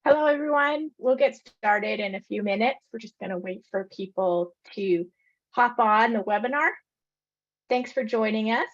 Hello, everyone. We'll get started in a few minutes. We're just going to wait for people to hop on the webinar. Thanks for joining us.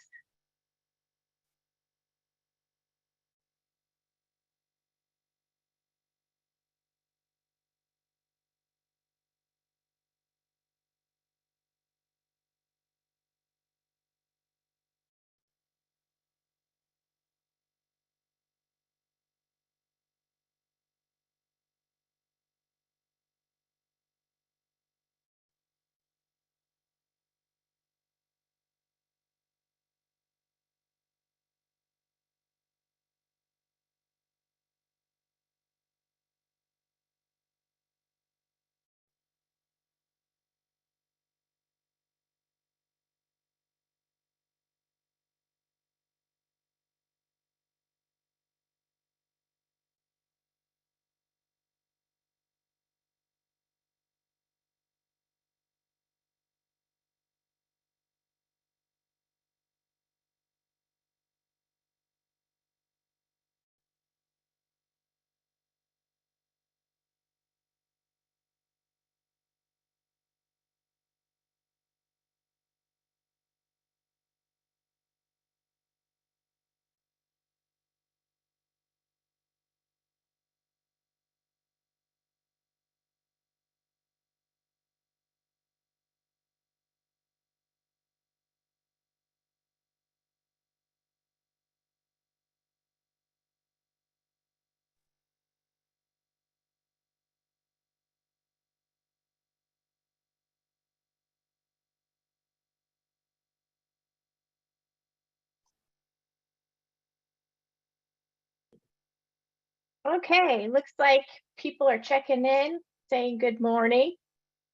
Okay, looks like people are checking in, saying good morning.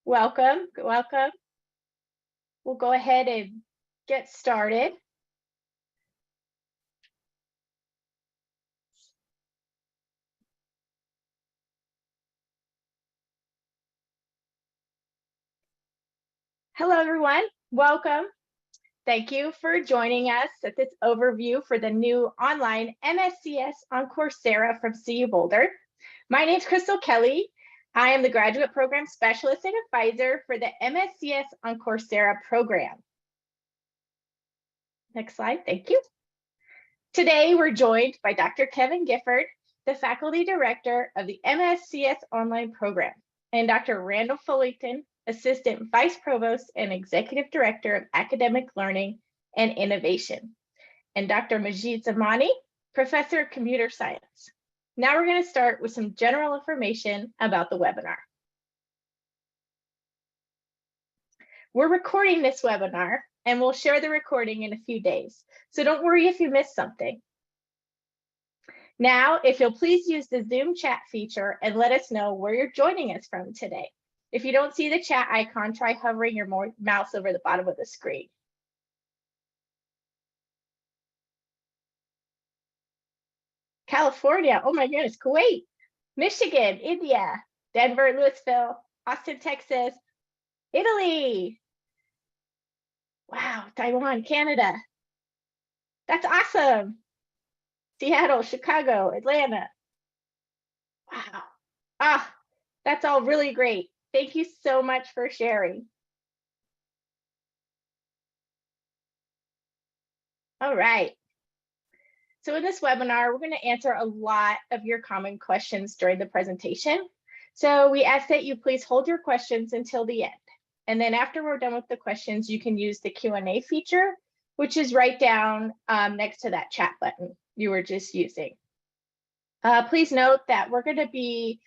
Welcome, welcome. We'll go ahead and get started. Hello, everyone. Welcome. Thank you for joining us at this overview for the new online MSCS on Coursera from CU Boulder. My name is Crystal Kelly. I am the Graduate Program Specialist and Advisor for the MSCS on Coursera program. Next slide, thank you. Today, we're joined by Dr. Kevin Gifford, the Faculty Director of the MSCS online program, and Dr. Randall Fullington, Assistant Vice Provost and Executive Director of Academic Learning and Innovation, and Dr. Majid Zamani, Professor of Computer Science. Now we're going to start with some general information about the webinar. We're recording this webinar and we'll share the recording in a few days, so don't worry if you missed something. Now, if you'll please use the Zoom chat feature and let us know where you're joining us from today. If you don't see the chat icon, try hovering your mouse over the bottom of the screen. California, oh my goodness, Kuwait, Michigan, India, Denver, Louisville, Austin, Texas, Italy. Wow, Taiwan, Canada. That's awesome. Seattle, Chicago, Atlanta. Wow. Ah, that's all really great. Thank you so much for sharing. All right. So in this webinar, we're going to answer a lot of your common questions during the presentation. So we ask that you please hold your questions until the end. And then after we're done with the questions, you can use the Q&A feature, which is right down next to that chat button you were just using. Please note that we're going to be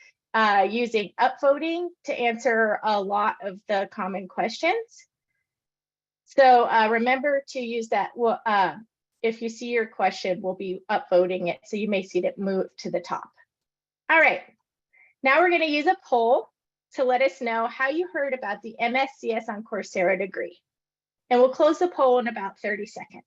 using upvoting to answer a lot of the common questions. So remember to use that. If you see your question, we'll be upvoting it. So you may see it move to the top. All right. Now we're going to use a poll to let us know how you heard about the MSCS on Coursera degree. And we'll close the poll in about 30 seconds.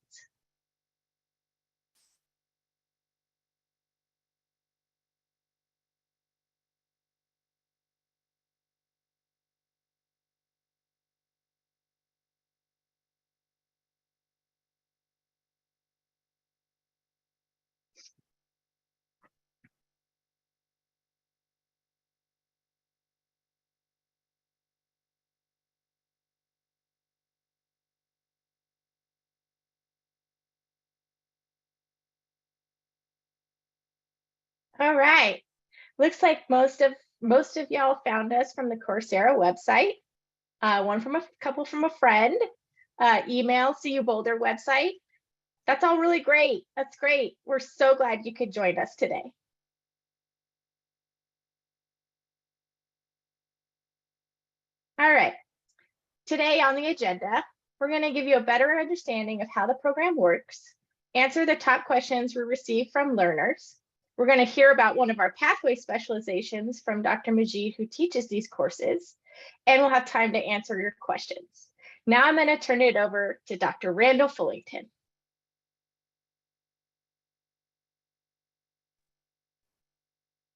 All right. Looks like most of y'all found us from the Coursera website. One from a couple from a friend, email, CU Boulder website. That's all really great. That's great. We're so glad you could join us today. All right. Today on the agenda, we're going to give you a better understanding of how the program works, answer the top questions we receive from learners. We're going to hear about one of our pathway specializations from Dr. Majid, who teaches these courses, and we'll have time to answer your questions. Now I'm going to turn it over to Dr. Randall Fullington.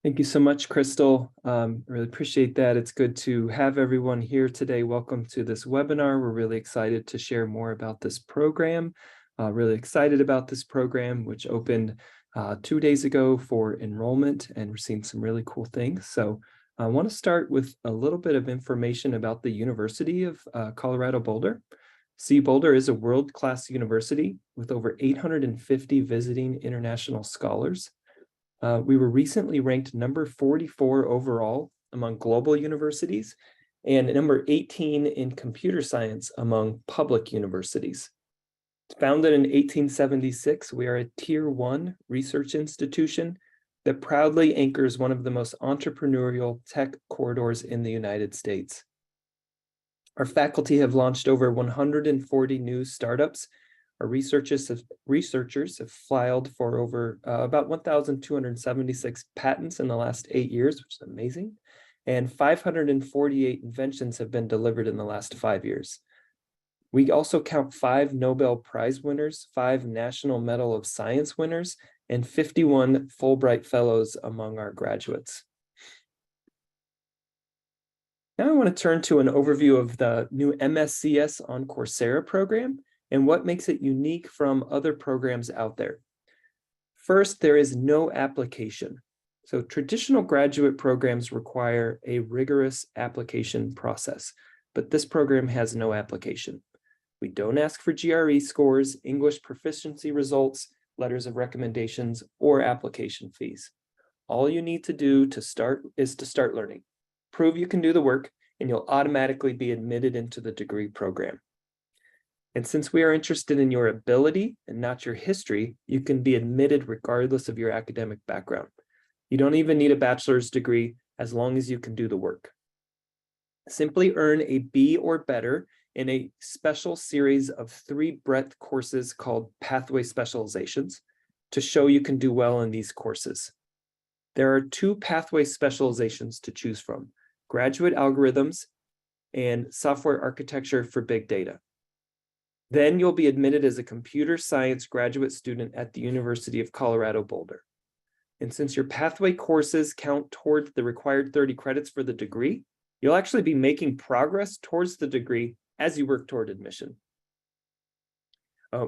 Thank you so much, Crystal. Really appreciate that. It's good to have everyone here today. Welcome to this webinar. We're really excited to share more about this program. Really excited about this program, which opened 2 days ago for enrollment, and we're seeing some really cool things. So I want to start with a little bit of information about the University of Colorado Boulder. CU Boulder is a world-class university with over 850 visiting international scholars. We were recently ranked number 44 overall among global universities and number 18 in computer science among public universities. Founded in 1876, we are a Tier 1 research institution that proudly anchors one of the most entrepreneurial tech corridors in the United States. Our faculty have launched over 140 new startups. Our researchers have filed for over about 1,276 patents in the last 8 years, which is amazing. And 548 inventions have been delivered in the last 5 years. We also count 5 Nobel Prize winners, 5 National Medal of Science winners, and 51 Fulbright Fellows among our graduates. Now I want to turn to an overview of the new MSCS on Coursera program and what makes it unique from other programs out there. First, there is no application. So traditional graduate programs require a rigorous application process, but this program has no application. We don't ask for GRE scores, English proficiency results, letters of recommendations, or application fees. All you need to do to start learning. Prove you can do the work, and you'll automatically be admitted into the degree program. And since we are interested in your ability and not your history, you can be admitted regardless of your academic background. You don't even need a bachelor's degree as long as you can do the work. Simply earn a B or better in a special series of 3 breadth courses called pathway specializations to show you can do well in these courses. There are 2 pathway specializations to choose from: graduate algorithms and software architecture for big data. Then you'll be admitted as a computer science graduate student at the University of Colorado Boulder. And since your pathway courses count towards the required 30 credits for the degree, you'll actually be making progress towards the degree as you work toward admission.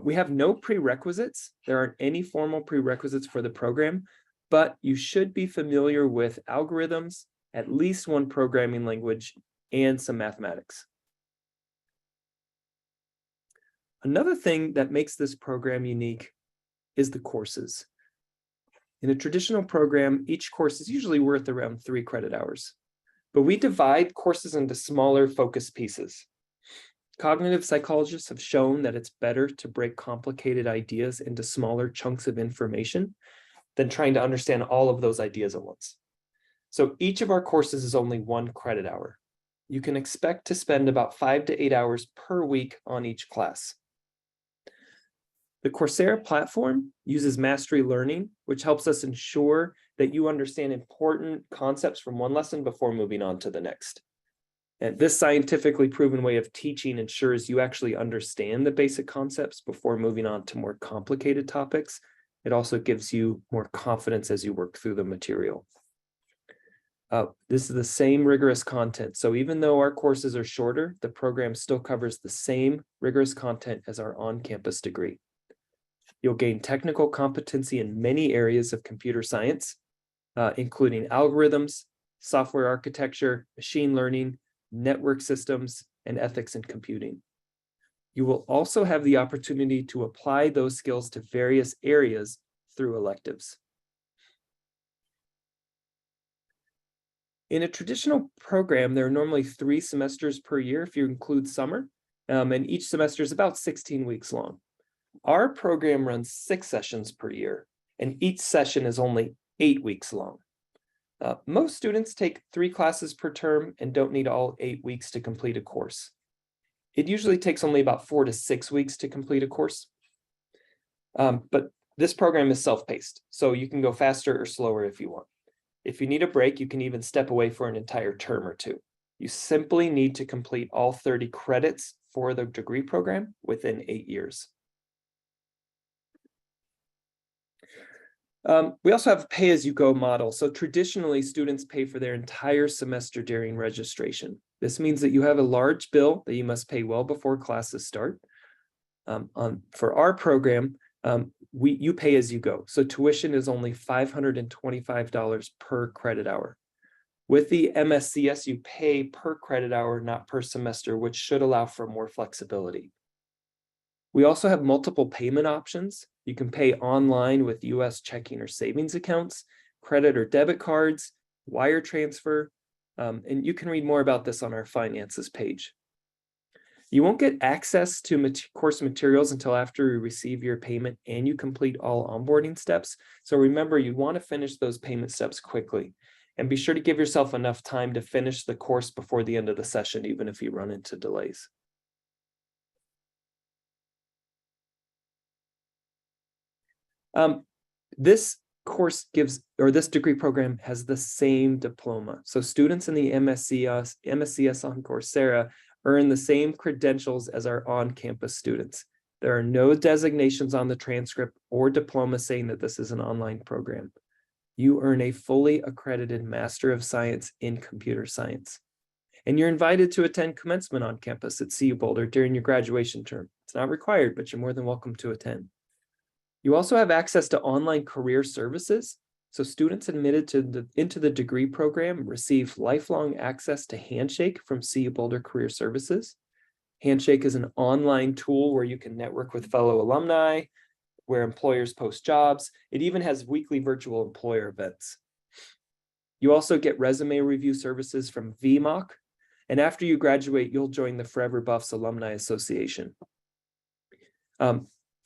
We have no prerequisites. There aren't any formal prerequisites for the program, but you should be familiar with algorithms, at least one programming language, and some mathematics. Another thing that makes this program unique is the courses. In a traditional program, each course is usually worth around 3 credit hours, but we divide courses into smaller focus pieces. Cognitive psychologists have shown that it's better to break complicated ideas into smaller chunks of information than trying to understand all of those ideas at once. So each of our courses is only 1 credit hour. You can expect to spend about 5 to 8 hours per week on each class. The Coursera platform uses mastery learning, which helps us ensure that you understand important concepts from one lesson before moving on to the next. And this scientifically proven way of teaching ensures you actually understand the basic concepts before moving on to more complicated topics. It also gives you more confidence as you work through the material. This is the same rigorous content. So even though our courses are shorter, the program still covers the same rigorous content as our on-campus degree. You'll gain technical competency in many areas of computer science, including algorithms, software architecture, machine learning, network systems, and ethics in computing. You will also have the opportunity to apply those skills to various areas through electives. In a traditional program, there are normally 3 semesters per year if you include summer, and each semester is about 16 weeks long. Our program runs 6 sessions per year, and each session is only 8 weeks long. Most students take 3 classes per term and don't need all 8 weeks to complete a course. It usually takes only about 4 to 6 weeks to complete a course. But this program is self-paced, so you can go faster or slower if you want. If you need a break, you can even step away for an entire term or 2. You simply need to complete all 30 credits for the degree program within 8 years. We also have a pay-as-you-go model. So traditionally, students pay for their entire semester during registration. This means that you have a large bill that you must pay well before classes start. For our program, you pay as you go. So tuition is only $525 per credit hour. With the MSCS, you pay per credit hour, not per semester, which should allow for more flexibility. We also have multiple payment options. You can pay online with US checking or savings accounts, credit or debit cards, wire transfer, and you can read more about this on our finances page. You won't get access to course materials until after you receive your payment and you complete all onboarding steps. So remember, you want to finish those payment steps quickly, and be sure to give yourself enough time to finish the course before the end of the session, even if you run into delays. This course this degree program has the same diploma. So students in the MSCS on Coursera earn the same credentials as our on-campus students. There are no designations on the transcript or diploma saying that this is an online program. You earn a fully accredited Master of Science in Computer Science. And you're invited to attend commencement on campus at CU Boulder during your graduation term. It's not required, but you're more than welcome to attend. You also have access to online career services. So students admitted into the degree program receive lifelong access to Handshake from CU Boulder Career Services. Handshake is an online tool where you can network with fellow alumni, where employers post jobs. It even has weekly virtual employer events. You also get resume review services from VMOC. And after you graduate, you'll join the Forever Buffs Alumni Association.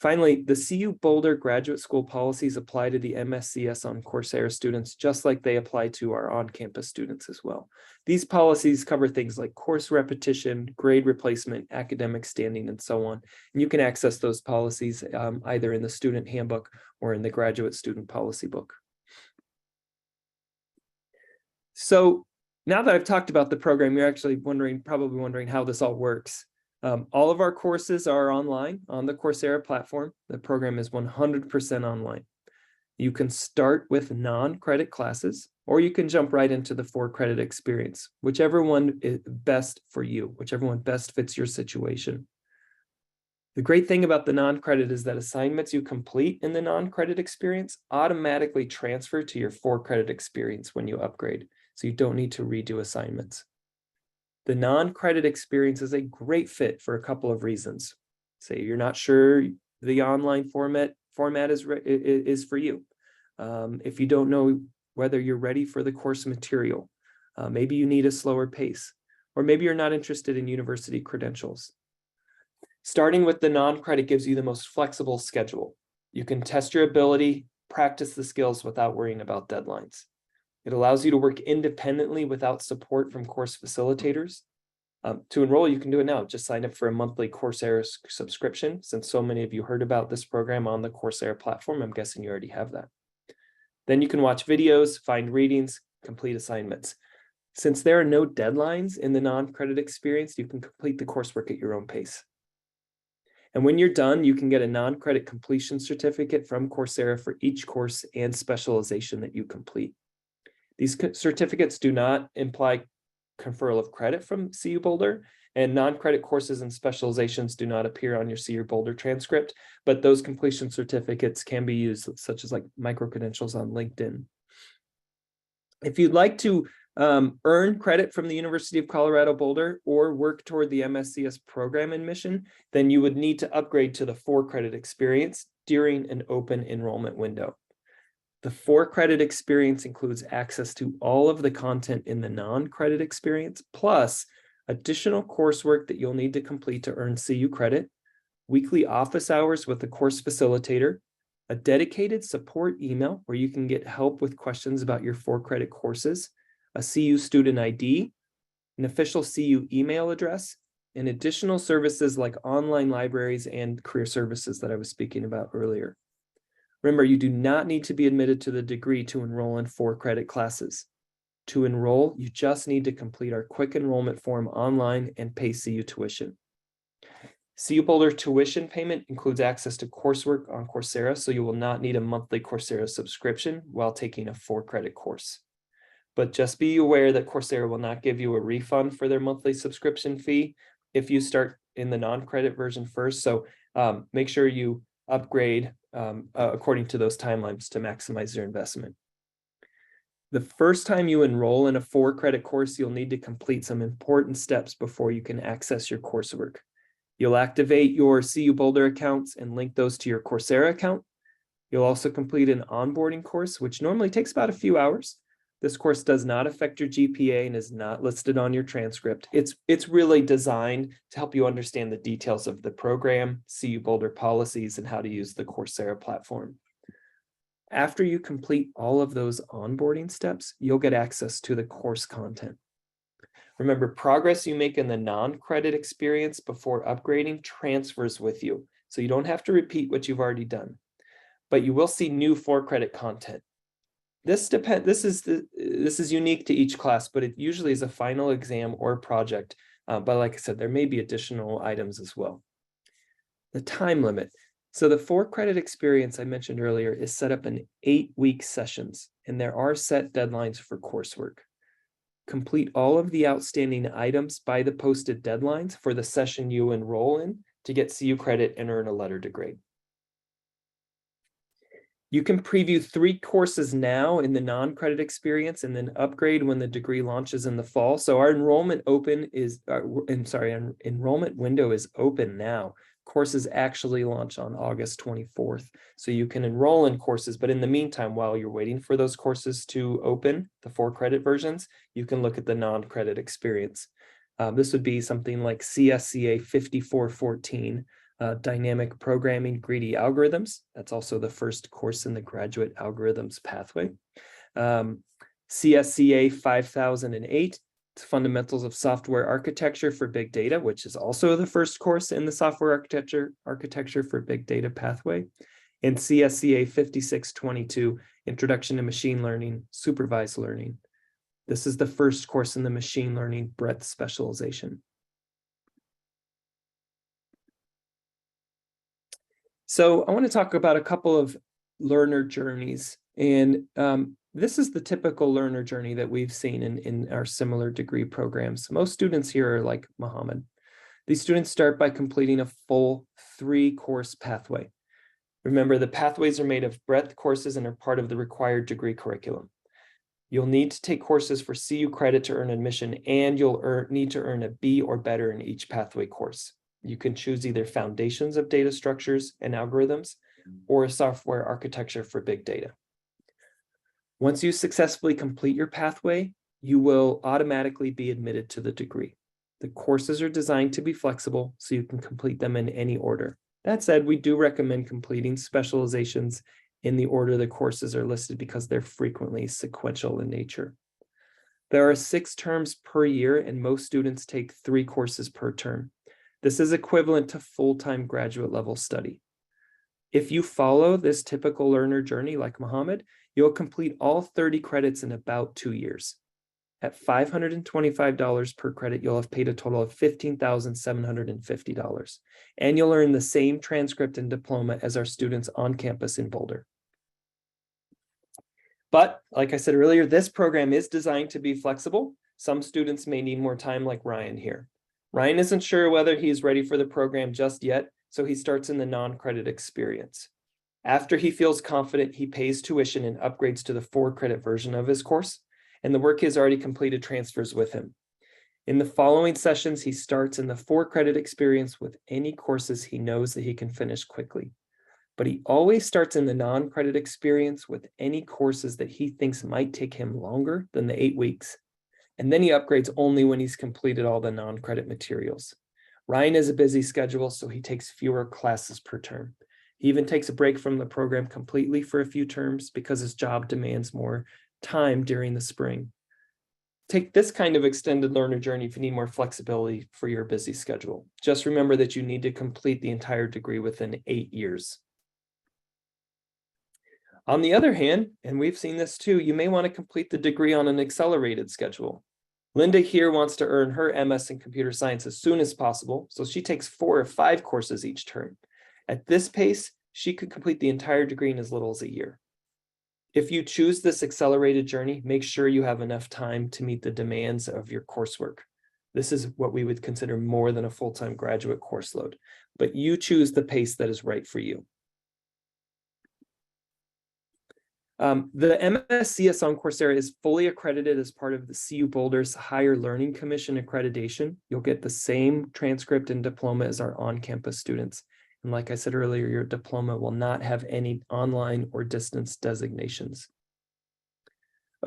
Finally, the CU Boulder graduate school policies apply to the MSCS on Coursera students, just like they apply to our on-campus students as well. These policies cover things like course repetition, grade replacement, academic standing, and so on. And you can access those policies either in the student handbook or in the graduate student policy book. So now that I've talked about the program, you're actually probably wondering how this all works. All of our courses are online on the Coursera platform. The program is 100% online. You can start with non-credit classes, or you can jump right into the 4-credit experience, whichever one is best for you, whichever one best fits your situation. The great thing about the non-credit is that assignments you complete in the non-credit experience automatically transfer to your 4-credit experience when you upgrade, so you don't need to redo assignments. The non-credit experience is a great fit for a couple of reasons. Say you're not sure the online format is for you. If you don't know whether you're ready for the course material, maybe you need a slower pace, or maybe you're not interested in university credentials. Starting with the non-credit gives you the most flexible schedule. You can test your ability, practice the skills without worrying about deadlines. It allows you to work independently without support from course facilitators. To enroll, you can do it now. Just sign up for a monthly Coursera subscription. Since so many of you heard about this program on the Coursera platform, I'm guessing you already have that. Then you can watch videos, find readings, complete assignments. Since there are no deadlines in the non-credit experience, you can complete the coursework at your own pace. And when you're done, you can get a non-credit completion certificate from Coursera for each course and specialization that you complete. These certificates do not imply conferral of credit from CU Boulder, and non-credit courses and specializations do not appear on your CU Boulder transcript, but those completion certificates can be used, such as like micro-credentials on LinkedIn. If you'd like to earn credit from the University of Colorado Boulder or work toward the MSCS program admission, then you would need to upgrade to the 4-credit experience during an open enrollment window. The 4-credit experience includes access to all of the content in the non-credit experience, plus additional coursework that you'll need to complete to earn CU credit, weekly office hours with the course facilitator, a dedicated support email where you can get help with questions about your 4-credit courses, a CU student ID, an official CU email address, and additional services like online libraries and career services that I was speaking about earlier. Remember, you do not need to be admitted to the degree to enroll in 4-credit classes. To enroll, you just need to complete our quick enrollment form online and pay CU tuition. CU Boulder tuition payment includes access to coursework on Coursera, so you will not need a monthly Coursera subscription while taking a 4-credit course. But just be aware that Coursera will not give you a refund for their monthly subscription fee if you start in the non-credit version first. So make sure you upgrade according to those timelines to maximize your investment. The first time you enroll in a 4-credit course, you'll need to complete some important steps before you can access your coursework. You'll activate your CU Boulder accounts and link those to your Coursera account. You'll also complete an onboarding course, which normally takes about a few hours. This course does not affect your GPA and is not listed on your transcript. It's really designed to help you understand the details of the program, CU Boulder policies, and how to use the Coursera platform. After you complete all of those onboarding steps, you'll get access to the course content. Remember, progress you make in the non-credit experience before upgrading transfers with you, so you don't have to repeat what you've already done, but you will see new 4-credit content. This is unique to each class, but it usually is a final exam or project. But like I said, there may be additional items as well. The time limit. So the 4-credit experience I mentioned earlier is set up in 8-week sessions, and there are set deadlines for coursework. Complete all of the outstanding items by the posted deadlines for the session you enroll in to get CU credit and earn a letter to grade. You can preview 3 courses now in the non-credit experience and then upgrade when the degree launches in the fall. So our enrollment enrollment window is open now. Courses actually launch on August 24th. So you can enroll in courses, but in the meantime, while you're waiting for those courses to open, the 4-credit versions, you can look at the non-credit experience. This would be something like CSCA 5414. Dynamic Programming Greedy Algorithms. That's also the first course in the Graduate Algorithms pathway. CSCA 5008, Fundamentals of Software Architecture for Big Data, which is also the first course in the Software Architecture for Big Data pathway. And CSCA 5622, Introduction to Machine Learning, Supervised Learning. This is the first course in the Machine Learning Breadth Specialization. So I want to talk about a couple of learner journeys, and this is the typical learner journey that we've seen in our similar degree programs. Most students here are like Muhammad. These students start by completing a full 3-course pathway. Remember, the pathways are made of breadth courses and are part of the required degree curriculum. You'll need to take courses for CU credit to earn admission, and you'll need to earn a B or better in each pathway course. You can choose either Foundations of Data Structures and Algorithms or Software Architecture for Big Data. Once you successfully complete your pathway, you will automatically be admitted to the degree. The courses are designed to be flexible, so you can complete them in any order. That said, we do recommend completing specializations in the order the courses are listed because they're frequently sequential in nature. There are 6 terms per year, and most students take 3 courses per term. This is equivalent to full-time graduate level study. If you follow this typical learner journey like Muhammad, you'll complete all 30 credits in about 2 years. At $525 per credit, you'll have paid a total of $15,750, and you'll earn the same transcript and diploma as our students on campus in Boulder. But like I said earlier, this program is designed to be flexible. Some students may need more time, like Ryan here. Ryan isn't sure whether he's ready for the program just yet, so he starts in the non-credit experience. After he feels confident, he pays tuition and upgrades to the 4-credit version of his course, and the work he has already completed transfers with him. In the following sessions, he starts in the 4-credit experience with any courses he knows that he can finish quickly. but he always starts in the non-credit experience with any courses that he thinks might take him longer than the 8 weeks. And then he upgrades only when he's completed all the non-credit materials. Ryan has a busy schedule, so he takes fewer classes per term. He even takes a break from the program completely for a few terms because his job demands more time during the spring. Take this kind of extended learner journey if you need more flexibility for your busy schedule. Just remember that you need to complete the entire degree within 8 years. On the other hand, and we've seen this too, you may want to complete the degree on an accelerated schedule. Linda here wants to earn her MS in computer science as soon as possible, so she takes 4 or 5 courses each term. At this pace, she could complete the entire degree in as little as a year. If you choose this accelerated journey, make sure you have enough time to meet the demands of your coursework. This is what we would consider more than a full-time graduate course load, but you choose the pace that is right for you. The MSCS on Coursera is fully accredited as part of the CU Boulder's Higher Learning Commission accreditation. You'll get the same transcript and diploma as our on-campus students. And like I said earlier, your diploma will not have any online or distance designations.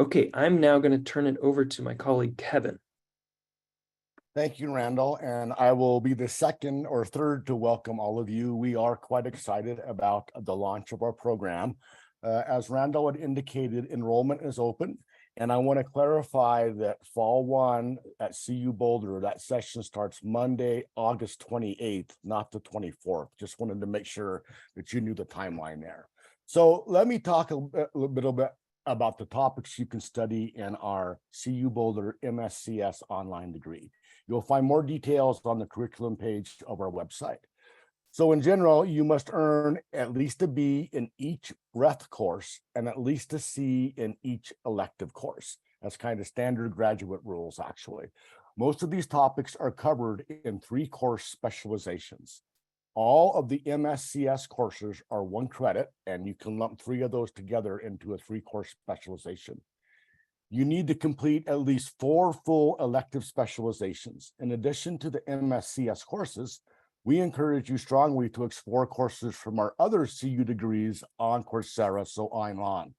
Okay, I'm now going to turn it over to my colleague, Kevin. Thank you, Randall, and I will be the second or third to welcome all of you. We are quite excited about the launch of our program. As Randall had indicated, enrollment is open, and I want to clarify that Fall 1 at CU Boulder, that session starts Monday, August 28th, not the 24th. Just wanted to make sure that you knew the timeline there. So let me talk a little bit about the topics you can study in our CU Boulder MSCS online degree. You'll find more details on the curriculum page of our website. So in general, you must earn at least a B in each breadth course and at least a C in each elective course. That's kind of standard graduate rules, actually. Most of these topics are covered in 3 course specializations. All of the MSCS courses are 1 credit, and you can lump 3 of those together into a 3-course specialization. You need to complete at least 4 full elective specializations. In addition to the MSCS courses, we encourage you strongly to explore courses from our other CU degrees on Coursera, so I'm on.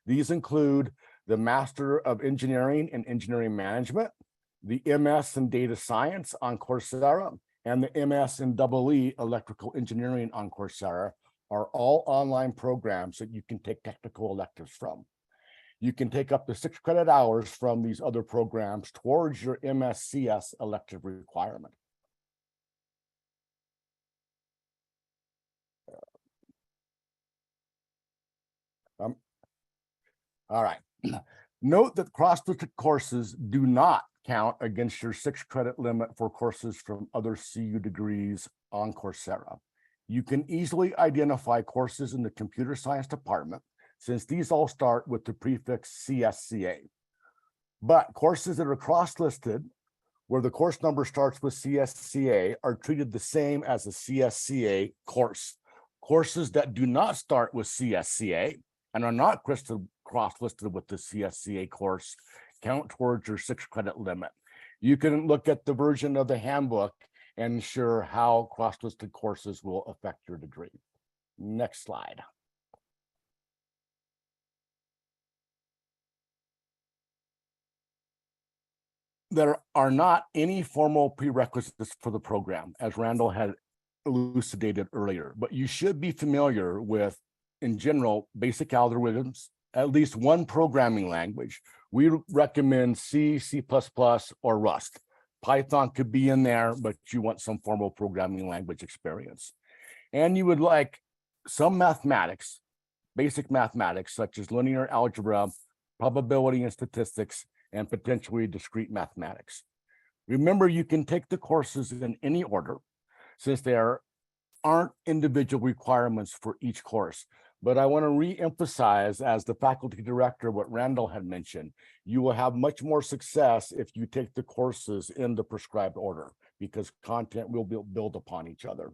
These include the Master of Engineering and Engineering Management, the MS in Data Science on Coursera, and the MS in EE Electrical Engineering on Coursera are all online programs that you can take technical electives from. You can take up to 6 credit hours from these other programs towards your MSCS elective requirement. All right. Note that cross-district courses do not count against your 6 credit limit for courses from other CU degrees on Coursera. You can easily identify courses in the computer science department, since these all start with the prefix CSCA. But courses that are cross-listed, where the course number starts with CSCA, are treated the same as a CSCA course. Courses that do not start with CSCA and are not cross-listed with the CSCA course count towards your 6 credit limit. You can look at the version of the handbook and ensure how cross-listed courses will affect your degree. Next slide. There are not any formal prerequisites for the program, as Randall had elucidated earlier, but you should be familiar with, in general, basic algorithms, at least 1 programming language. We recommend C, C++, or Rust. Python could be in there, but you want some formal programming language experience. And you would like some mathematics, basic mathematics, such as linear algebra, probability and statistics, and potentially discrete mathematics. Remember, you can take the courses in any order, since there aren't individual requirements for each course. But I want to re-emphasize, as the faculty director, what Randall had mentioned. You will have much more success if you take the courses in the prescribed order, because content will build upon each other.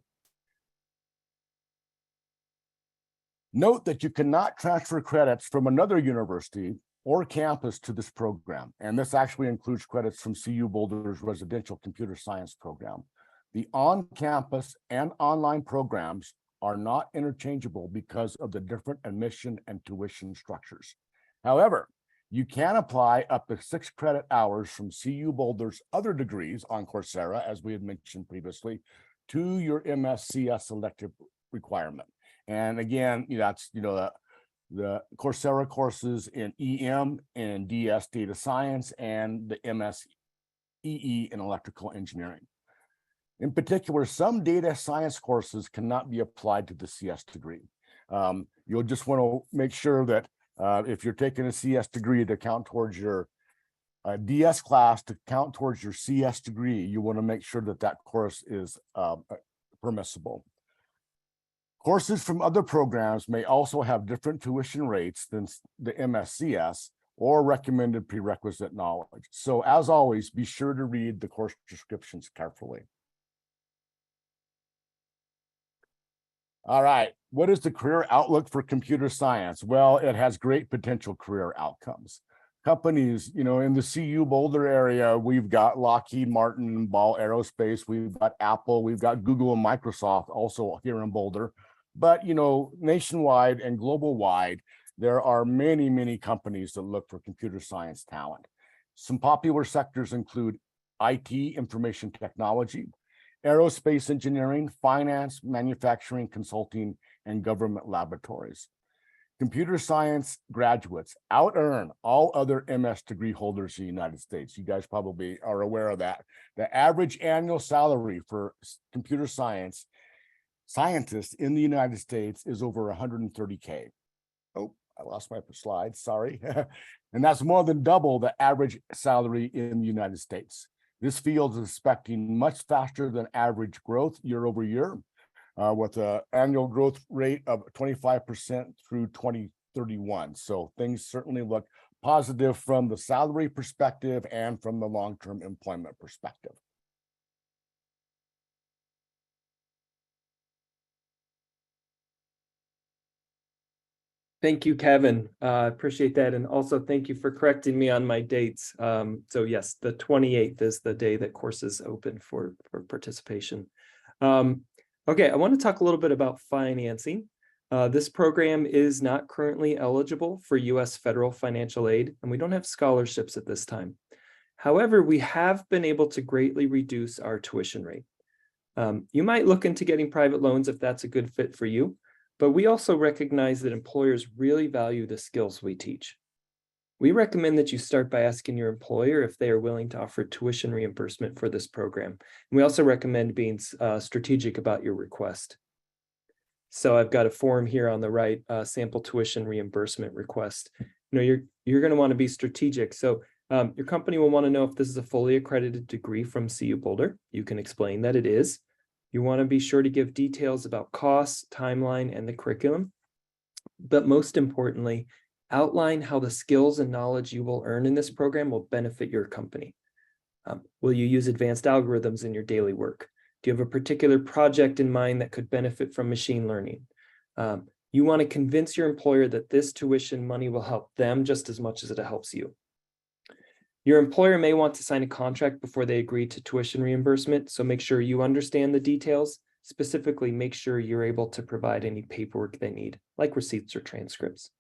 Note that you cannot transfer credits from another university or campus to this program, and this actually includes credits from CU Boulder's residential computer science program. The on-campus and online programs are not interchangeable because of the different admission and tuition structures. However, you can apply up to 6 credit hours from CU Boulder's other degrees on Coursera, as we had mentioned previously, to your MSCS elective requirement. And again, that's the Coursera courses in EM and DS data science and the MSEE in electrical engineering. In particular, some data science courses cannot be applied to the CS degree. You'll just want to make sure that if you're taking a CS degree to count towards your DS class to count towards your CS degree, you want to make sure that that course is permissible. Courses from other programs may also have different tuition rates than the MSCS or recommended prerequisite knowledge. So as always, be sure to read the course descriptions carefully. All right, what is the career outlook for computer science? Well, it has great potential career outcomes. Companies, in the CU Boulder area, we've got Lockheed Martin, Ball Aerospace, we've got Apple, we've got Google and Microsoft also here in Boulder. But, nationwide and global wide, there are many, many companies that look for computer science talent. Some popular sectors include IT, information technology, aerospace engineering, finance, manufacturing, consulting, and government laboratories. Computer science graduates out-earn all other MS degree holders in the United States. You guys probably are aware of that. The average annual salary for computer science scientists in the United States is over $130K. Oh, I lost my slide, sorry. And that's more than double the average salary in the United States. This field is expecting much faster than average growth year over year, with an annual growth rate of 25% through 2031. So things certainly look positive from the salary perspective and from the long-term employment perspective. Thank you, Kevin. Appreciate that. And also thank you for correcting me on my dates. So yes, the 28th is the day that courses open for participation. Okay, I want to talk a little bit about financing. This program is not currently eligible for US federal financial aid, and we don't have scholarships at this time. However, we have been able to greatly reduce our tuition rate. You might look into getting private loans if that's a good fit for you. But we also recognize that employers really value the skills we teach. We recommend that you start by asking your employer if they are willing to offer tuition reimbursement for this program. And we also recommend being strategic about your request. So I've got a form here on the right, sample tuition reimbursement request. You're going to want to be strategic. So your company will want to know if this is a fully accredited degree from CU Boulder. You can explain that it is. You want to be sure to give details about costs, timeline, and the curriculum. But most importantly, outline how the skills and knowledge you will earn in this program will benefit your company. Will you use advanced algorithms in your daily work? Do you have a particular project in mind that could benefit from machine learning? You want to convince your employer that this tuition money will help them just as much as it helps you. Your employer may want to sign a contract before they agree to tuition reimbursement, so make sure you understand the details. Specifically, make sure you're able to provide any paperwork they need, like receipts or transcripts.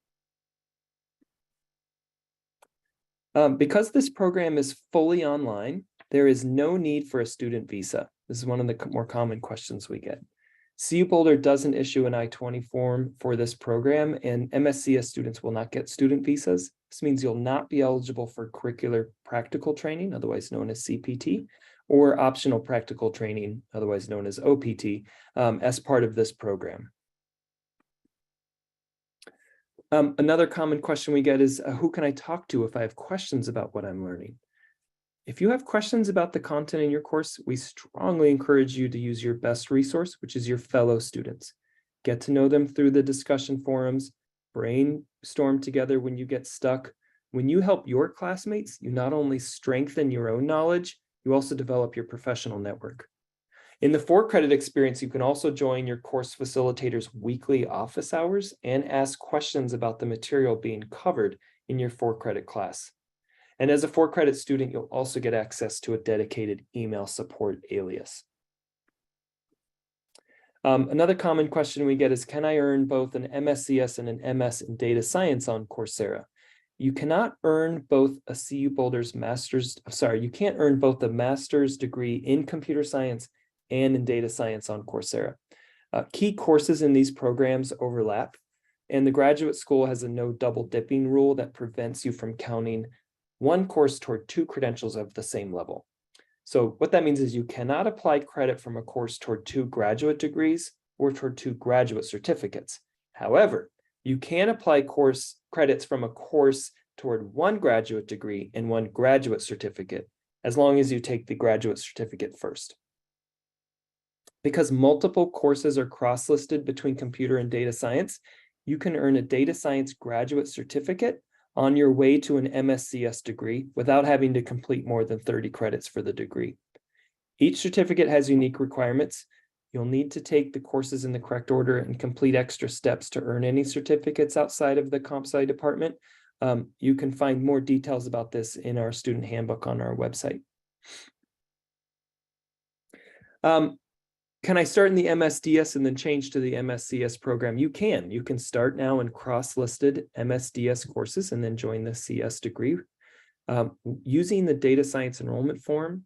Because this program is fully online, there is no need for a student visa. This is one of the more common questions we get. CU Boulder doesn't issue an I-20 form for this program, and MSCS students will not get student visas. This means you'll not be eligible for curricular practical training, otherwise known as CPT, or optional practical training, otherwise known as OPT, as part of this program. Another common question we get is, who can I talk to if I have questions about what I'm learning? If you have questions about the content in your course, we strongly encourage you to use your best resource, which is your fellow students. Get to know them through the discussion forums, brainstorm together when you get stuck. When you help your classmates, you not only strengthen your own knowledge, you also develop your professional network. In the 4-credit experience, you can also join your course facilitator's weekly office hours and ask questions about the material being covered in your 4-credit class. And as a 4-credit student, you'll also get access to a dedicated email support alias. Another common question we get is, can I earn both an MSCS and an MS in data science on Coursera? You cannot earn both a CU Boulder's you can't earn both the master's degree in computer science and in data science on Coursera. Key courses in these programs overlap, and the graduate school has a no double dipping rule that prevents you from counting one course toward 2 credentials of the same level. So what that means is you cannot apply credit from a course toward 2 graduate degrees or toward 2 graduate certificates. However, you can apply course credits from a course toward 1 graduate degree and 1 graduate certificate, as long as you take the graduate certificate first. Because multiple courses are cross-listed between computer and data science, you can earn a data science graduate certificate on your way to an MSCS degree without having to complete more than 30 credits for the degree. Each certificate has unique requirements. You'll need to take the courses in the correct order and complete extra steps to earn any certificates outside of the comp sci department. You can find more details about this in our student handbook on our website. Can I start in the MSDS and then change to the MSCS program? You can. You can start now in cross-listed MSDS courses and then join the CS degree. Using the data science enrollment form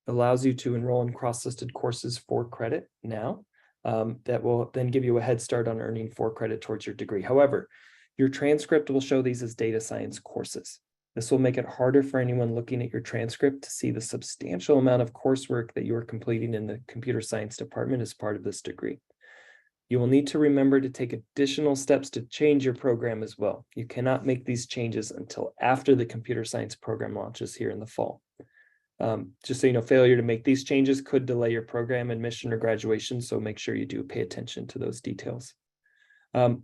allows you to enroll in cross-listed courses for credit now. That will then give you a head start on earning 4 credit towards your degree. However, your transcript will show these as data science courses. This will make it harder for anyone looking at your transcript to see the substantial amount of coursework that you are completing in the computer science department as part of this degree. You will need to remember to take additional steps to change your program as well. You cannot make these changes until after the computer science program launches here in the fall. Just so you know, failure to make these changes could delay your program admission or graduation, so make sure you do pay attention to those details.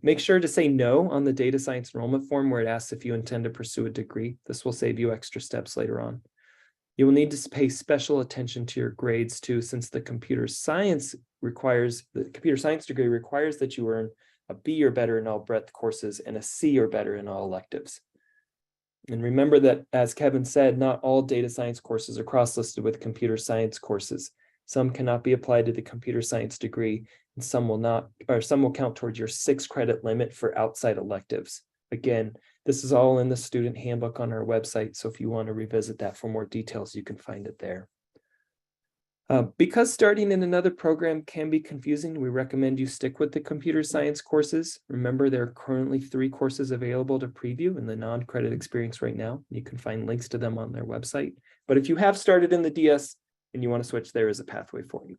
Make sure to say no on the data science enrollment form where it asks if you intend to pursue a degree. This will save you extra steps later on. You will need to pay special attention to your grades too, since the computer science degree requires that you earn a B or better in all breadth courses and a C or better in all electives. And remember that, as Kevin said, not all data science courses are cross-listed with computer science courses. Some cannot be applied to the computer science degree, and some will not, or some will count towards your 6 credit limit for outside electives. Again, this is all in the student handbook on our website, so if you want to revisit that for more details, you can find it there. Because starting in another program can be confusing, we recommend you stick with the computer science courses. Remember, there are currently 3 courses available to preview in the non-credit experience right now. You can find links to them on their website. But if you have started in the DS and you want to switch, there is a pathway for you.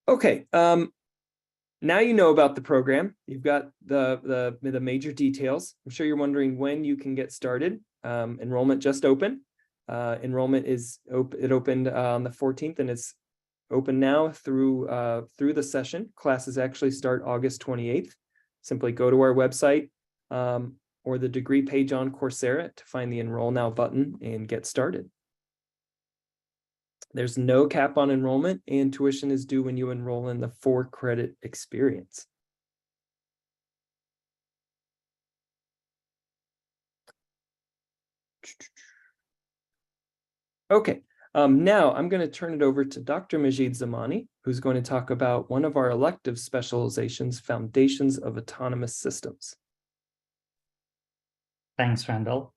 Okay, now you know about the program. You've got the major details. I'm sure you're wondering when you can get started. Enrollment just opened. Enrollment opened on the 14th, and it's open now through the session. Classes actually start August 28th. Simply go to our website or the degree page on Coursera to find the Enroll Now button and get started. There's no cap on enrollment, and tuition is due when you enroll in the 4 credit experience. Okay, now I'm going to turn it over to Dr. Majid Zamani, who's going to talk about one of our elective specializations, Foundations of Autonomous Systems. Thanks, Randall.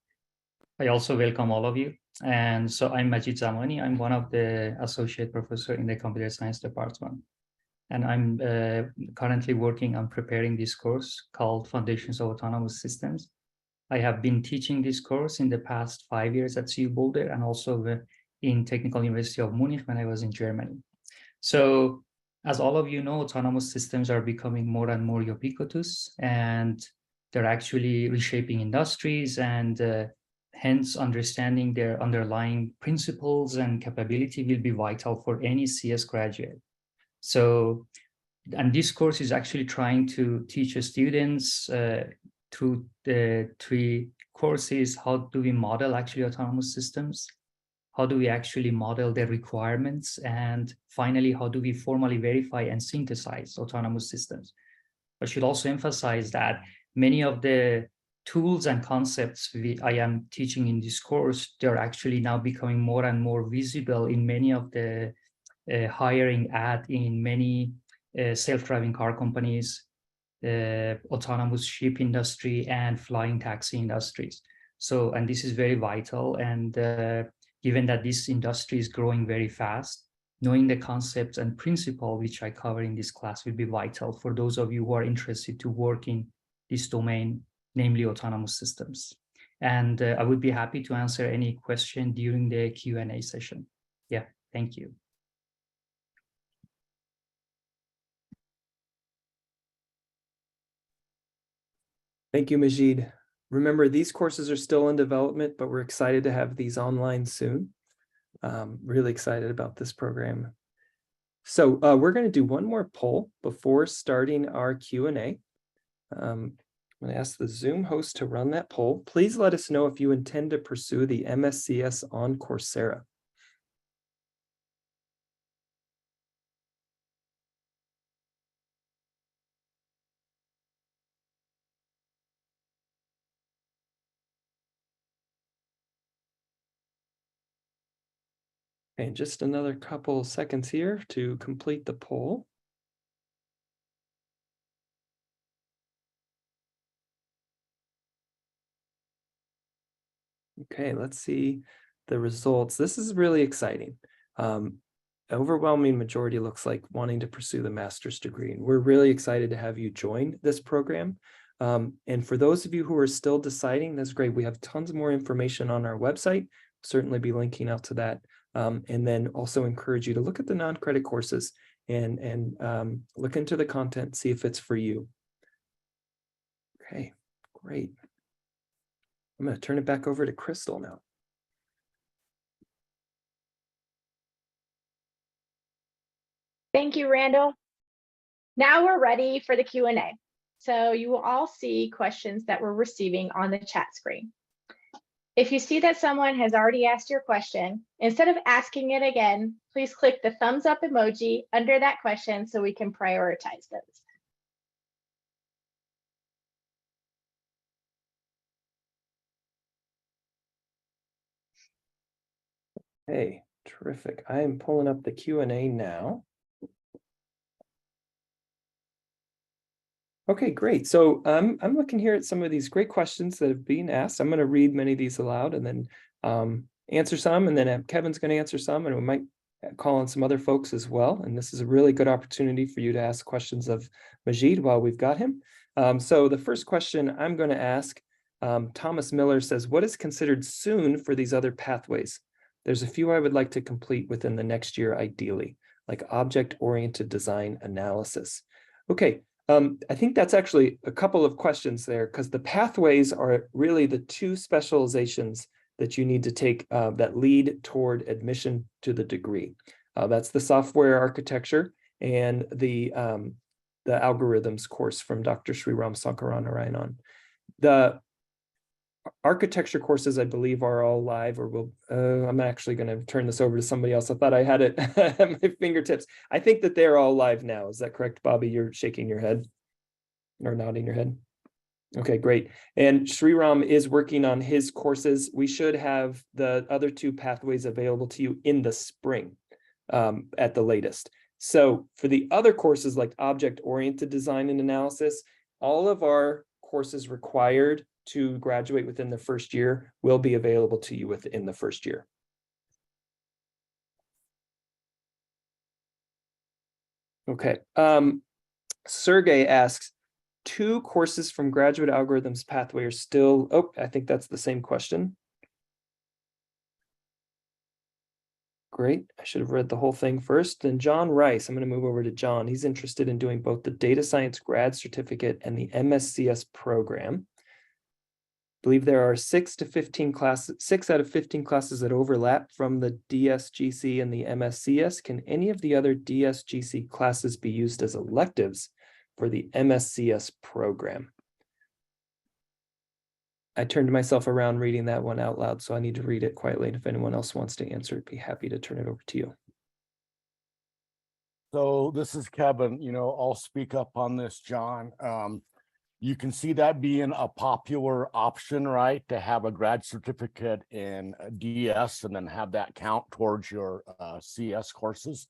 I also welcome all of you. And so I'm Majid Zamani. I'm one of the associate professor in the computer science department. And I'm currently working on preparing this course called Foundations of Autonomous Systems. I have been teaching this course in the past 5 years at CU Boulder and also in Technical University of Munich when I was in Germany. So as all of you know, autonomous systems are becoming more and more ubiquitous, and they're actually reshaping industries, and hence understanding their underlying principles and capability will be vital for any CS graduate. So, and this course is actually trying to teach students through the 3 courses, how do we model actually autonomous systems? How do we actually model their requirements? And finally, how do we formally verify and synthesize autonomous systems? I should also emphasize that many of the tools and concepts I am teaching in this course, they're actually now becoming more and more visible in many of the hiring ad in many self-driving car companies, autonomous ship industry, and flying taxi industries. So, and this is very vital. And given that this industry is growing very fast, knowing the concepts and principle which I cover in this class will be vital for those of you who are interested to work in this domain, namely autonomous systems. And I would be happy to answer any question during the Q&A session. Yeah, thank you. Thank you, Majid. Remember, these courses are still in development, but we're excited to have these online soon. Really excited about this program. So we're going to do one more poll before starting our Q&A. I'm going to ask the Zoom host to run that poll. Please let us know if you intend to pursue the MSCS on Coursera. And just another couple seconds here to complete the poll. Okay, let's see the results. This is really exciting. Overwhelming majority looks like wanting to pursue the master's degree, and we're really excited to have you join this program. And for those of you who are still deciding, that's great. We have tons more information on our website. Certainly be linking out to that. And then also encourage you to look at the non-credit courses and look into the content, see if it's for you. Okay, great. I'm going to turn it back over to Crystal now. Thank you, Randall. Now we're ready for the Q&A. So you will all see questions that we're receiving on the chat screen. If you see that someone has already asked your question, instead of asking it again, please click the thumbs up emoji under that question so we can prioritize those. Hey, terrific. I am pulling up the Q&A now. Okay, great. So I'm looking here at some of these great questions that have been asked. I'm going to read many of these aloud and then answer some, and then Kevin's going to answer some, and we might call on some other folks as well. And this is a really good opportunity for you to ask questions of Majid while we've got him. So the first question I'm going to ask, Thomas Miller says, what is considered soon for these other pathways? There's a few I would like to complete within the next year, ideally, like object-oriented design analysis. Okay. I think that's actually a couple of questions there, because the pathways are really the two specializations that you need to take that lead toward admission to the degree. That's the software architecture and the algorithms course from Dr. Sriram Sankaranarayanan. The architecture courses, I believe, are all live, or will. I'm actually going to turn this over to somebody else. I thought I had it at my fingertips. I think that they're all live now. Is that correct, Bobby? You're shaking your head or nodding your head. Okay, great. And Sriram is working on his courses. We should have the other two pathways available to you in the spring at the latest. So for the other courses like object-oriented design and analysis, all of our courses required to graduate within the first year will be available to you within the first year. Okay. Sergey asks, 2 courses from graduate algorithms pathway are still, oh, I think that's the same question. Great. I should have read the whole thing first. Then John Rice, I'm going to move over to John. He's interested in doing both the data science grad certificate and the MSCS program. I believe there are 6 out of 15 classes that overlap from the DSGC and the MSCS. Can any of the other DSGC classes be used as electives for the MSCS program? I turned myself around reading that one out loud, so I need to read it quietly. And if anyone else wants to answer, I'd be happy to turn it over to you. So this is Kevin. I'll speak up on this, John. You can see that being a popular option, right? To have a grad certificate in DS and then have that count towards your CS courses.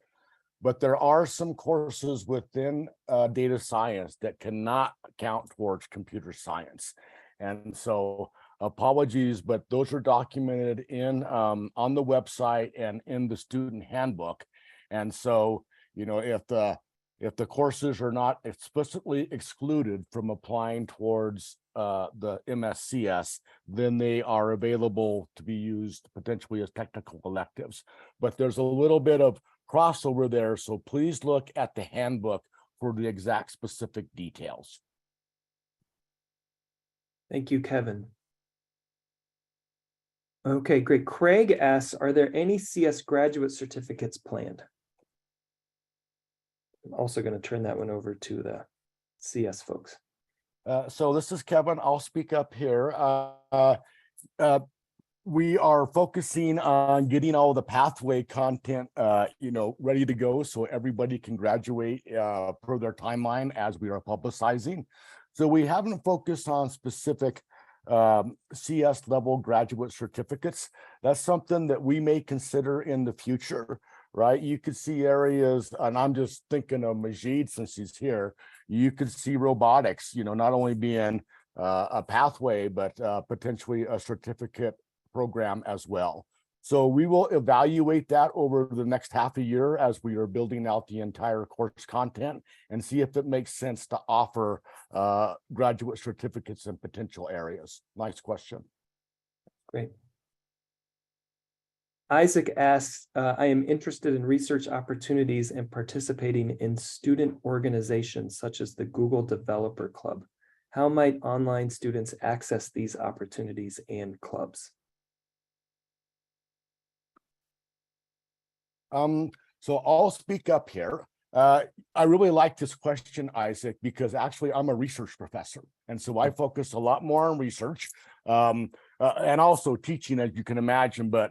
but there are some courses within data science that cannot count towards computer science. And so apologies, but those are documented in on the website and in the student handbook. And so, you know, if the courses are not explicitly excluded from applying towards the MSCS, then they are available to be used potentially as technical electives. But there's a little bit of crossover there, so please look at the handbook for the exact specific details. Thank you, Kevin. Okay, great. Craig asks, are there any CS graduate certificates planned? I'm also going to turn that one over to the CS folks. So this is Kevin. I'll speak up here. We are focusing on getting all the pathway content, you know, ready to go so everybody can graduate per their timeline as we are publicizing. So we haven't focused on specific CS level graduate certificates. That's something that we may consider in the future, right? You could see areas, and I'm just thinking of Majid since he's here. You could see robotics, you know, not only being a pathway, but potentially a certificate program as well. So we will evaluate that over the next half a year as we are building out the entire course content and see if it makes sense to offer graduate certificates in potential areas. Nice question. Great. Isaac asks, I am interested in research opportunities and participating in student organizations such as the Google Developer Club. How might online students access these opportunities and clubs? So I'll speak up here. I really like this question, Isaac, because actually I'm a research professor. And so I focus a lot more on research and also teaching, as you can imagine, but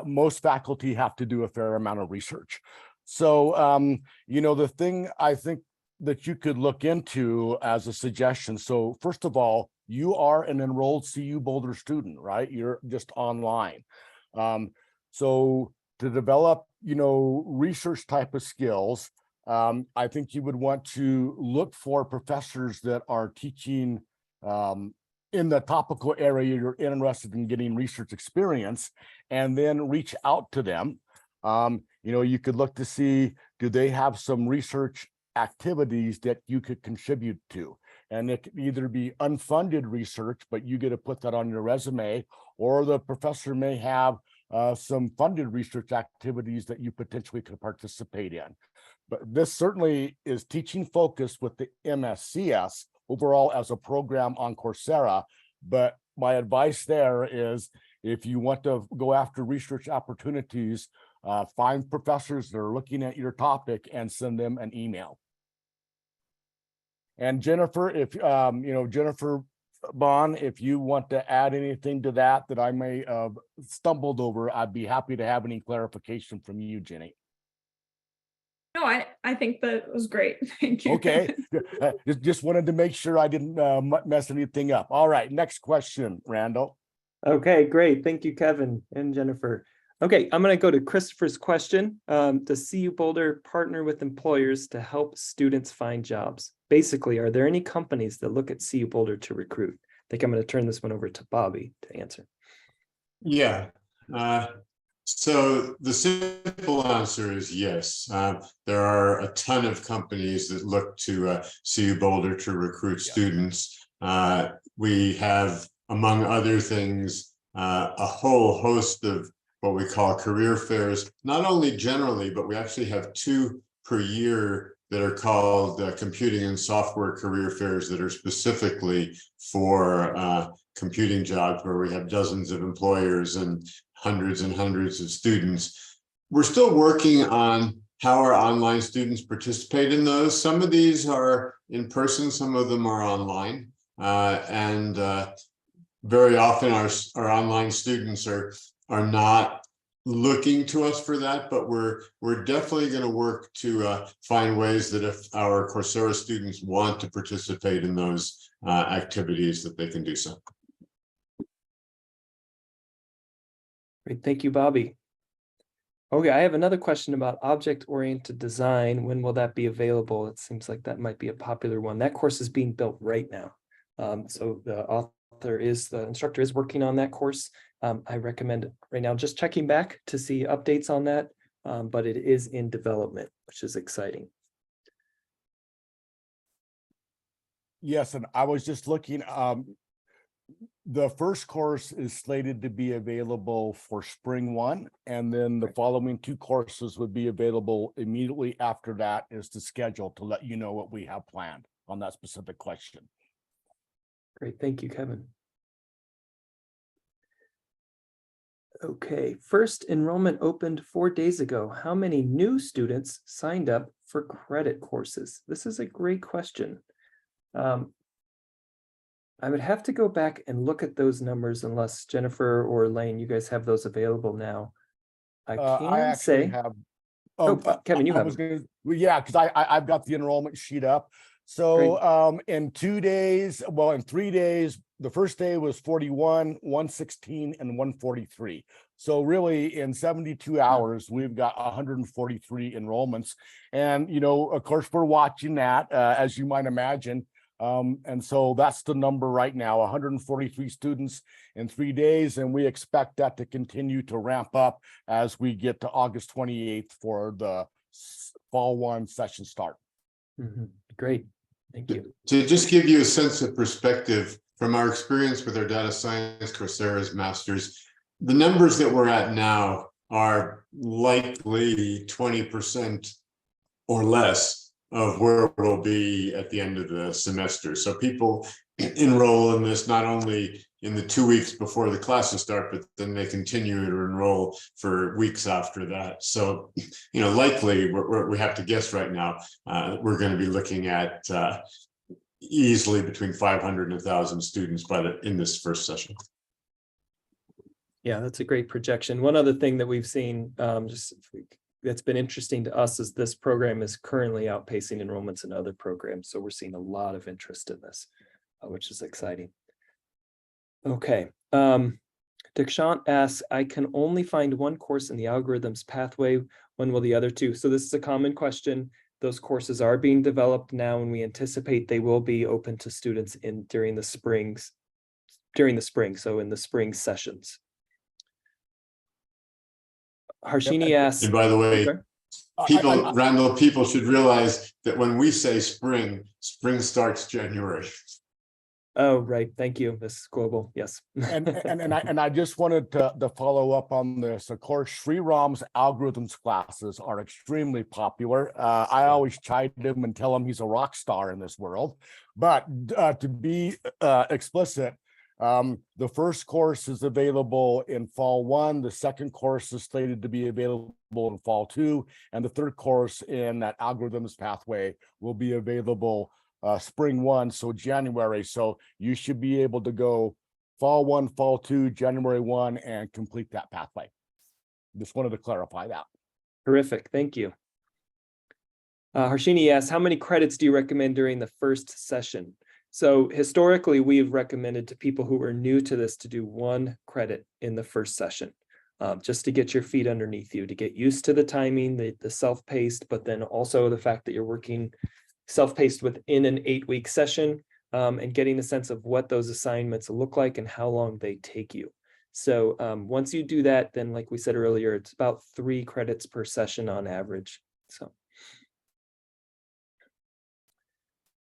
most faculty have to do a fair amount of research. So, you know, the thing I think that you could look into as a suggestion. So first of all, you are an enrolled CU Boulder student, right? You're just online. So to develop, you know, research type of skills, I think you would want to look for professors that are teaching in the topical area you're interested in getting research experience, and then reach out to them. You know, you could look to see, do they have some research activities that you could contribute to? And it could either be unfunded research, but you get to put that on your resume, or the professor may have some funded research activities that you potentially could participate in. But this certainly is teaching focused with the MSCS overall as a program on Coursera. But my advice there is, if you want to go after research opportunities, find professors that are looking at your topic and send them an email. And Jennifer, if you know, Jennifer Bond, if you want to add anything to that I may have stumbled over, I'd be happy to have any clarification from you, Jenny. No, I think that was great. Thank you. Okay, just wanted to make sure I didn't mess anything up. All right, next question, Randall. Okay, great. Thank you, Kevin and Jennifer. Okay, I'm going to go to Christopher's question. Does CU Boulder partner with employers to help students find jobs? Basically, are there any companies that look at CU Boulder to recruit? I think I'm going to turn this one over to Bobby to answer. Yeah. So the simple answer is yes. There are a ton of companies that look to CU Boulder to recruit students. We have, among other things, a whole host of what we call career fairs, not only generally, but we actually have 2 per year that are called computing and software career fairs that are specifically for computing jobs, where we have dozens of employers and hundreds of students. We're still working on how our online students participate in those. Some of these are in person, some of them are online. Very often our online students are not looking to us for that, but we're definitely going to work to find ways that if our Coursera students want to participate in those activities, that they can do so. Great, thank you, Bobby. Okay, I have another question about object-oriented design. When will that be available? It seems like that might be a popular one. That course is being built right now. So the instructor is working on that course. I recommend right now just checking back to see updates on that, but it is in development, which is exciting. Yes, and I was just looking, the first course is slated to be available for spring 1, and then the following 2 courses would be available immediately after that is the schedule to let you know what we have planned on that specific question. Great, thank you, Kevin. Okay, first enrollment opened 4 days ago. How many new students signed up for credit courses? This is a great question. I would have to go back and look at those numbers unless Jennifer or Lane, you guys have those available now. I can actually say, have. Kevin, you I have was them. gonna, well, yeah, because I've got the enrollment sheet up. So in 2 days, well, in 3 days, the first day was 41, 116, and 143. So really in 72 hours, we've got 143 enrollments. And, you know, of course, we're watching that, as you might imagine. And so that's the number right now, 143 students in 3 days. And we expect that to continue to ramp up as we get to August 28th for the fall 1 session start. Great, thank you. To just give you a sense of perspective from our experience with our data science Coursera's masters, the numbers that we're at now are likely 20% or less of where we'll be at the end of the semester. So people enroll in this not only in the 2 weeks before the classes start, but then they continue to enroll for weeks after that. So, you know, likely we have to guess right now, we're going to be looking at easily between 500 and 1,000 students in this first session. Yeah, that's a great projection. One other thing that we've seen, that's been interesting to us is this program is currently outpacing enrollments in other programs. So we're seeing a lot of interest in this, which is exciting. Okay. Dikshant asks, I can only find one course in the algorithms pathway. When will the other 2? So this is a common question. Those courses are being developed now, and we anticipate they will be open to students during the spring. So in the spring sessions. Harshini asks, and by the way, okay. Randall, people should realize that when we say spring starts January. Oh, right. Thank you, Ms. Global. Yes. And I just wanted to follow up on this. Of course, Sriram's algorithms classes are extremely popular. I always chide him and tell him he's a rock star in this world. But to be explicit, the first course is available in fall 1. The second course is slated to be available in fall 2. And the third course in that algorithms pathway will be available spring 1, so January. So you should be able to go fall 1, fall 2, January 1, and complete that pathway. Just wanted to clarify that. Terrific. Thank you. Harshini asks, how many credits do you recommend during the first session? So historically, we've recommended to people who are new to this to do 1 credit in the first session, just to get your feet underneath you, to get used to the timing, the self-paced, but then also the fact that you're working self-paced within an 8-week session, and getting a sense of what those assignments look like and how long they take you. So once you do that, then like we said earlier, it's about 3 credits per session on average. So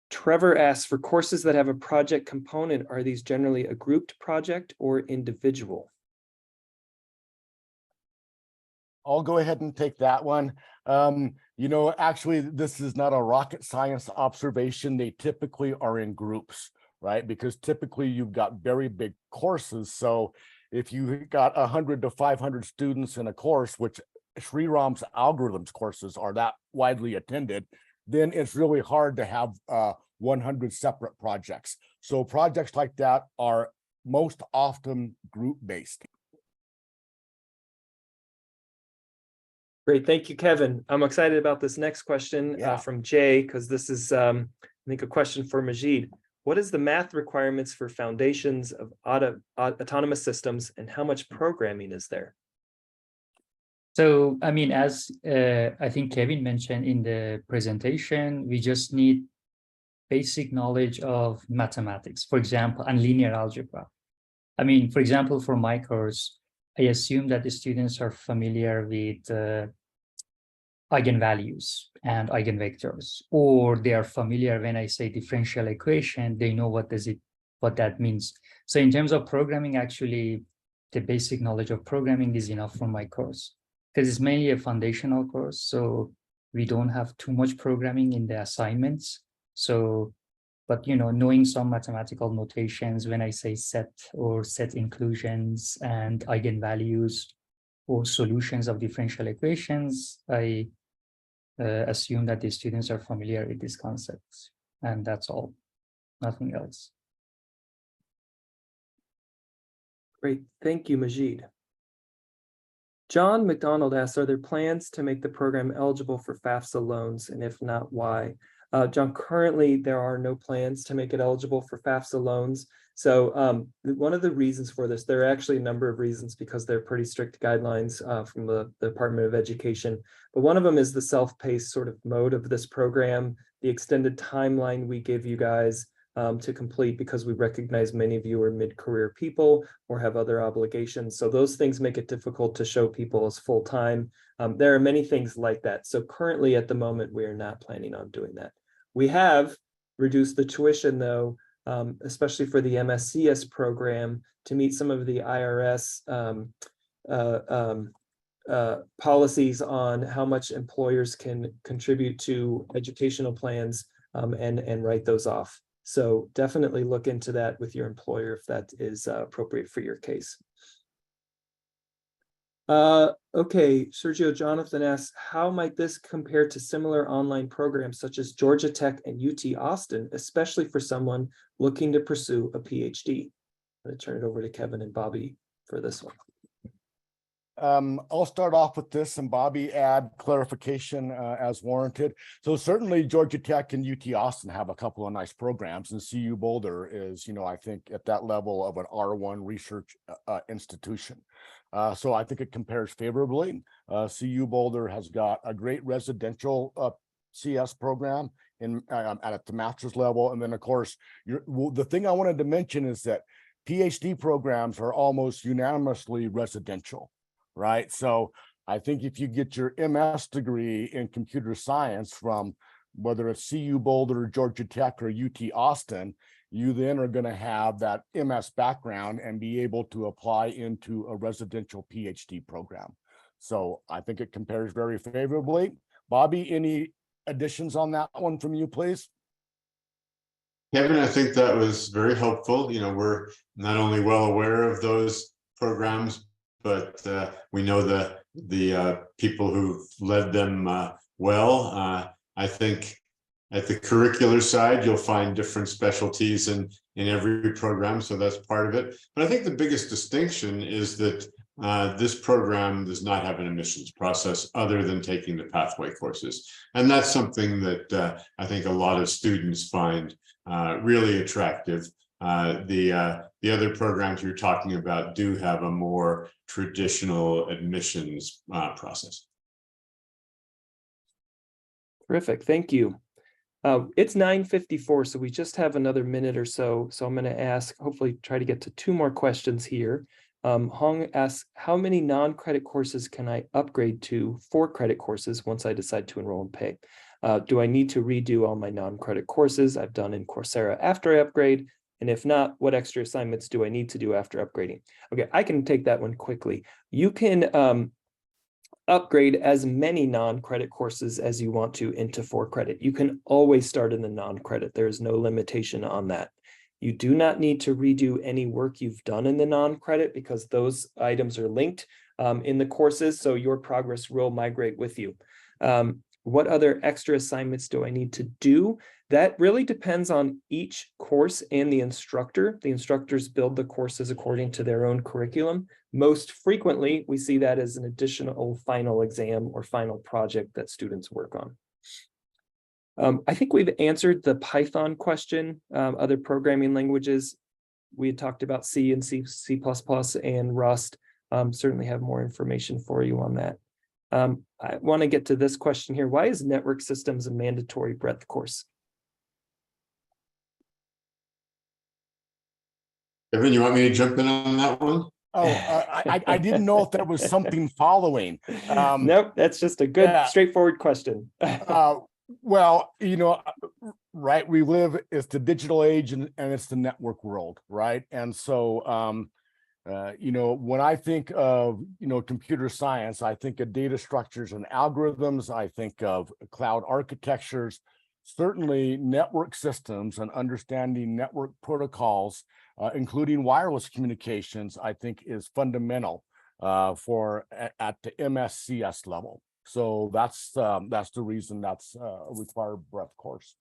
Trevor asks, for courses that have a project component, are these generally a grouped project or individual? I'll go ahead and take that one. You know, actually, this is not a rocket science observation. They typically are in groups, right? Because typically you've got very big courses. So if you got 100 to 500 students in a course, which Sriram's algorithms courses are that widely attended, then it's really hard to have 100 separate projects. So projects like that are most often group-based. Great, thank you, Kevin. I'm excited about this next question from Jay, because this is, I think, a question for Majid. What is the math requirements for foundations of autonomous systems, and how much programming is there? So, I mean, as I think Kevin mentioned in the presentation, we just need basic knowledge of mathematics, for example, and linear algebra. I mean, for example, for my course, I assume that the students are familiar with eigenvalues and eigenvectors, or they are familiar when I say differential equation, they know what that means. So in terms of programming, actually, the basic knowledge of programming is enough for my course, because it's mainly a foundational course. So we don't have too much programming in the assignments. So, but knowing some mathematical notations when I say set or set inclusions and eigenvalues or solutions of differential equations, I assume that the students are familiar with these concepts, and that's all, nothing else. Great, thank you, Majid. John McDonald asks, are there plans to make the program eligible for FAFSA loans, and if not, why? John, currently there are no plans to make it eligible for FAFSA loans. So one of the reasons for this, there are actually a number of reasons because they're pretty strict guidelines from the Department of Education. But one of them is the self-paced sort of mode of this program, the extended timeline we give you guys to complete, because we recognize many of you are mid-career people or have other obligations. So those things make it difficult to show people as full-time. There are many things like that. So currently at the moment, we are not planning on doing that. We have reduced the tuition though, especially for the MSCS program, to meet some of the IRS policies on how much employers can contribute to educational plans and write those off. So definitely look into that with your employer if that is appropriate for your case. Okay, Sergio Jonathan asks, how might this compare to similar online programs such as Georgia Tech and UT Austin, especially for someone looking to pursue a PhD? I'm going to turn it over to Kevin and Bobby for this one. I'll start off with this, and Bobby add clarification as warranted. So certainly Georgia Tech and UT Austin have a couple of nice programs, and CU Boulder is, I think at that level of an R1 research institution. So I think it compares favorably. CU Boulder has got a great residential CS program at the master's level. And then of course, the thing I wanted to mention is that PhD programs are almost unanimously residential. Right. So I think if you get your MS degree in computer science from whether it's CU Boulder, Georgia Tech, or UT Austin, you then are going to have that MS background and be able to apply into a residential PhD program. So I think it compares very favorably. Bobby, any additions on that one from you, please? Kevin, I think that was very helpful. We're not only well aware of those programs, but we know the people who've led them well. I think at the curricular side, you'll find different specialties in every program, so that's part of it. But I think the biggest distinction is that this program does not have an admissions process other than taking the pathway courses. And that's something that I think a lot of students find really attractive. The other programs you're talking about do have a more traditional admissions process. Terrific, thank you. It's 9:54, so we just have another minute or so. So I'm going to ask, hopefully try to get to two more questions here. Hong asks, how many non-credit courses can I upgrade to for credit courses once I decide to enroll and pay? Do I need to redo all my non-credit courses I've done in Coursera after I upgrade? And if not, what extra assignments do I need to do after upgrading? Okay, I can take that one quickly. You can upgrade as many non-credit courses as you want to into for credit. You can always start in the non-credit. There is no limitation on that. You do not need to redo any work you've done in the non-credit because those items are linked in the courses, so your progress will migrate with you. What other extra assignments do I need to do? That really depends on each course and the instructor. The instructors build the courses according to their own curriculum. Most frequently, we see that as an additional final exam or final project that students work on. I think we've answered the Python question. Other programming languages, we had talked about C and C++ and Rust. Certainly have more information for you on that. I want to get to this question here. Why is network systems a mandatory breadth course? Evan, you want me to jump in on that one? I didn't know if there was something following. Nope, that's just a good, yeah. straightforward question. Well, right, we live, it's the digital age and it's the network world, right? And so, when I think of, computer science, I think of data structures and algorithms, I think of cloud architectures, certainly network systems and understanding network protocols, including wireless communications, I think is fundamental for at the MSCS level. So that's the reason that's a required breadth course.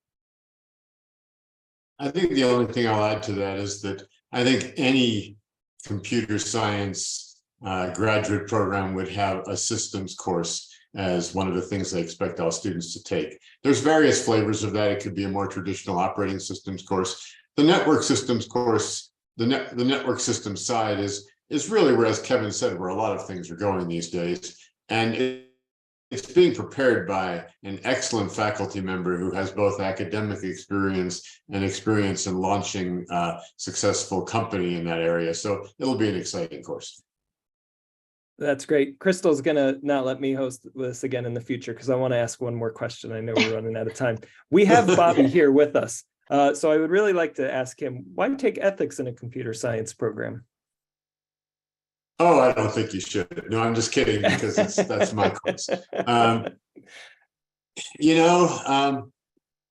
I think the only thing I'll add to that is that I think any computer science graduate program would have a systems course as one of the things they expect all students to take. There's various flavors of that. It could be a more traditional operating systems course. The network systems course, the network systems side is really where, as Kevin said, where a lot of things are going these days. And it's being prepared by an excellent faculty member who has both academic experience and experience in launching a successful company in that area. So it'll be an exciting course. That's great. Crystal's gonna not let me host this again in the future because I want to ask one more question. I know we're running out of time. We have Bobby here with us. So I would really like to ask him, why take ethics in a computer science program? Oh, I don't think you should. No, I'm just kidding, because that's my course.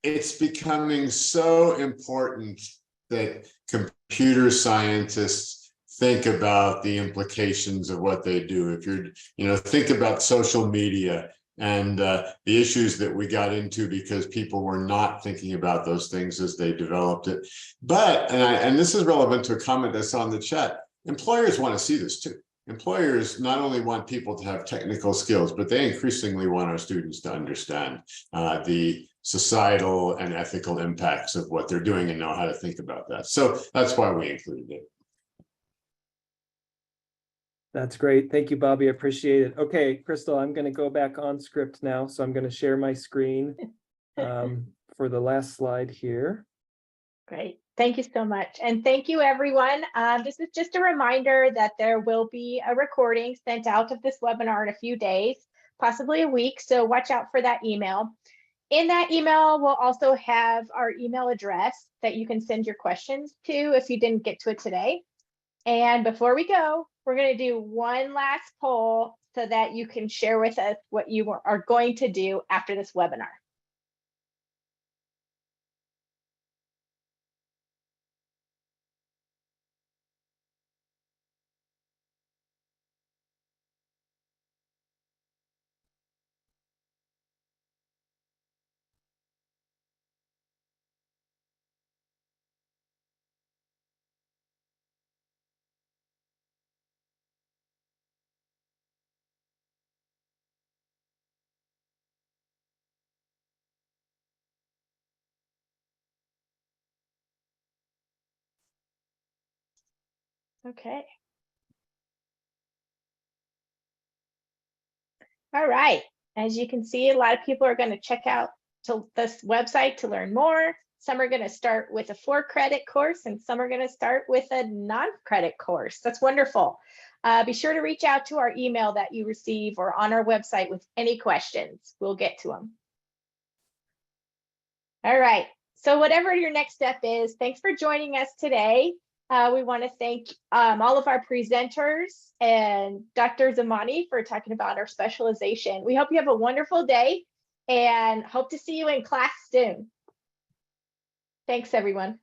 It's becoming so important that computer scientists think about the implications of what they do. If you're, think about social media and the issues that we got into because people were not thinking about those things as they developed it. But, and this is relevant to a comment that's on the chat, employers want to see this too. Employers not only want people to have technical skills, but they increasingly want our students to understand the societal and ethical impacts of what they're doing and know how to think about that. So that's why we included it. That's great. Thank you, Bobby. I appreciate it. Okay, Crystal, I'm going to go back on script now. So I'm going to share my screen for the last slide here. Great. Thank you so much. And thank you, everyone. This is just a reminder that there will be a recording sent out of this webinar in a few days, possibly a week. So watch out for that email. In that email, we'll also have our email address that you can send your questions to if you didn't get to it today. And before we go, we're going to do one last poll so that you can share with us what you are going to do after this webinar. Okay. All right. As you can see, a lot of people are going to check out to this website to learn more. Some are going to start with a 4-credit course and some are going to start with a non-credit course. That's wonderful. Be sure to reach out to our email that you receive or on our website with any questions. We'll get to them. All right. So whatever your next step is, thanks for joining us today. We want to thank all of our presenters and Dr. Zamani for talking about our specialization. We hope you have a wonderful day and hope to see you in class soon. Thanks, everyone.